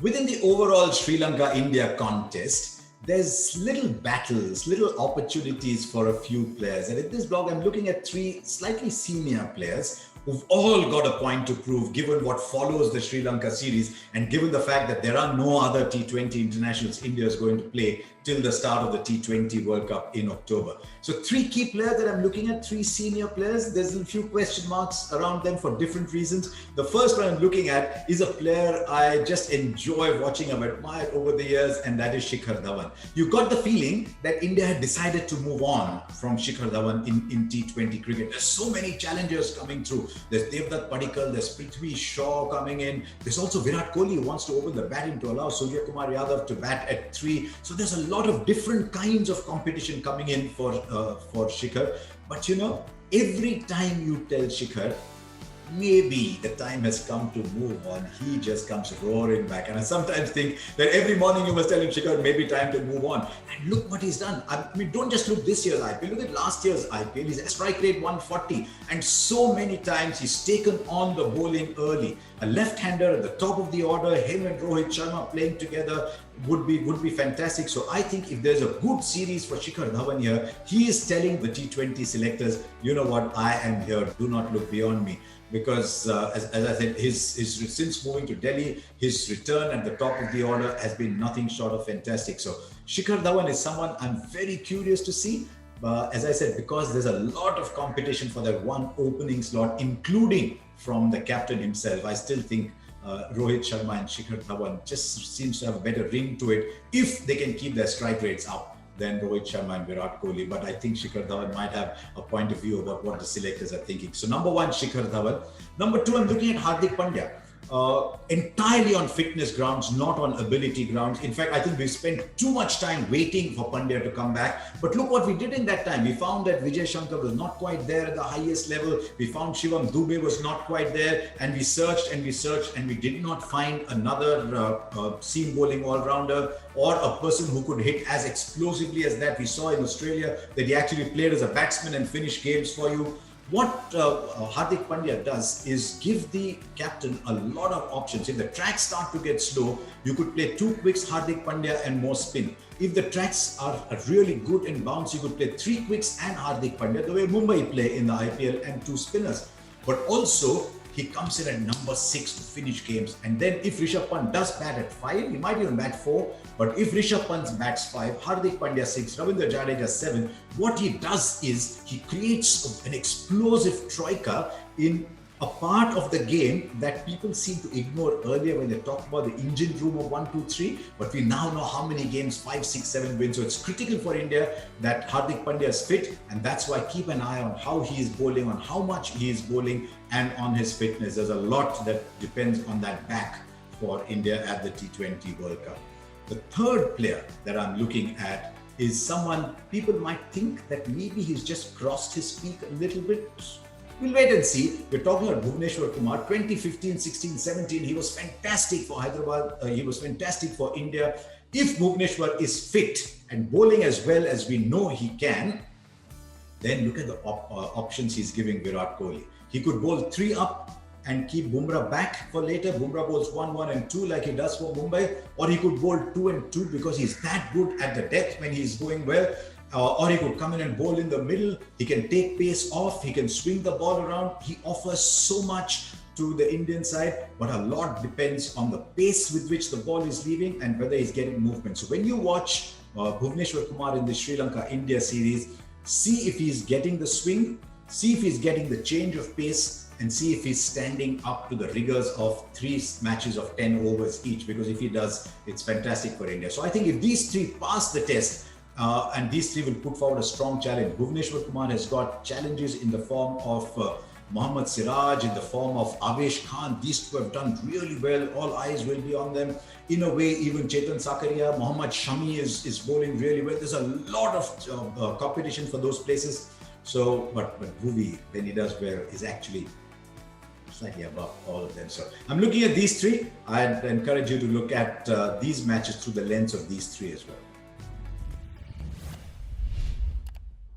Within the overall Sri Lanka-India contest, there's little battles, little opportunities for a few players. And in this blog, I'm looking at three slightly senior players who've all got a point to prove given what follows the Sri Lanka series and given the fact that there are no other T20 internationals India is going to play till the start of the T20 World Cup in October. So three key players that I'm looking at, three senior players. There's a few question marks around them for different reasons. The first one I'm looking at is a player I just enjoy watching, I've admired over the years, and that is Shikhar Dhawan. You got the feeling that India had decided to move on from Shikhar Dhawan in T20 cricket. There's so many challengers coming through. There's Devdutt Padikkal, there's Prithvi Shaw coming in. There's also Virat Kohli who wants to open the batting to allow Surya Kumar Yadav to bat at 3. So there's a lot of different kinds of competition coming in for Shikhar. But you know, every time you tell Shikhar, maybe the time has come to move on, he just comes roaring back. And I sometimes think that every morning you must tell him, Shikhar, maybe time to move on. And look what he's done. I mean, don't just look this year's IPL, look at last year's IPL. He's a strike rate 140. And so many times he's taken on the bowling early. A left-hander at the top of the order, him and Rohit Sharma playing together would be fantastic. So I think if there's a good series for Shikhar Dhawan here, he is telling the T20 selectors, you know what, I am here, do not look beyond me. Because as I said, since moving to Delhi, his return at the top of the order has been nothing short of fantastic. So Shikhar Dhawan is someone I'm very curious to see. As I said, because there's a lot of competition for that one opening slot, including from the captain himself. I still think Rohit Sharma and Shikhar Dhawan just seems to have a better ring to it if they can keep their strike rates up than Rohit Sharma and Virat Kohli. But I think Shikhar Dhawan might have a point of view about what the selectors are thinking. So number one, Shikhar Dhawan. Number two, I'm looking at Hardik Pandya. Entirely on fitness grounds, not on ability grounds. In fact, I think we spent too much time waiting for Pandya to come back. But look what we did in that time. We found that Vijay Shankar was not quite there at the highest level. We found Shivam Dube was not quite there. And we searched and we searched and we did not find another seam bowling all-rounder or a person who could hit as explosively as that. We saw in Australia that he actually played as a batsman and finished games for you. What Hardik Pandya does is give the captain a lot of options. If the tracks start to get slow, you could play 2 quicks, Hardik Pandya and more spin. If the tracks are really good in bounce, you could play 3 quicks and Hardik Pandya, the way Mumbai play in the IPL, and 2 spinners. But also, he comes in at number 6 to finish games. And then if Rishabh Pant does bat at 5, he might even bat 4. But if Rishabh Pant bats 5, Hardik Pandya 6, Ravindra Jadeja 7, what he does is he creates an explosive troika in a part of the game that people seem to ignore earlier when they talk about the engine room of 1, 2, 3. But we now know how many games 5, 6, 7 wins. So it's critical for India that Hardik Pandya is fit. And that's why keep an eye on how he is bowling, on how much he is bowling, and on his fitness. There's a lot that depends on that back for India at the T20 World Cup. The third player that I'm looking at is someone people might think that maybe he's just crossed his peak a little bit. We'll wait and see. We're talking about Bhuvneshwar Kumar. 2015, 16, 17, he was fantastic for Hyderabad. He was fantastic for India. If Bhuvneshwar is fit and bowling as well as we know he can, then look at the options he's giving Virat Kohli. He could bowl 3 up and keep Bumrah back for later. Bumrah bowls 1, 1 and 2 like he does for Mumbai. Or he could bowl 2 and 2 because he's that good at the depth when he's going well. Or he could come in and bowl in the middle. He can take pace off. He can swing the ball around. He offers so much to the Indian side, but a lot depends on the pace with which the ball is leaving and whether he's getting movement. So when you watch Bhuvneshwar Kumar in the Sri Lanka-India series, see if he's getting the swing, see if he's getting the change of pace, and see if he's standing up to the rigors of 3 matches of 10 overs each, because if he does, it's fantastic for India. So I think if these 3 pass the test, and these 3 will put forward a strong challenge. Bhuvneshwar Kumar has got challenges in the form of Mohammad Siraj, in the form of Avesh Khan. These 2 have done really well. All eyes will be on them. In a way, even Chetan Sakaria, Mohammad Shami is bowling really well. There's a lot of competition for those places. So, but Bhuvi, when he does well, is actually slightly above all of them. So I'm looking at these 3. I'd encourage you to look at these matches through the lens of these 3 as well.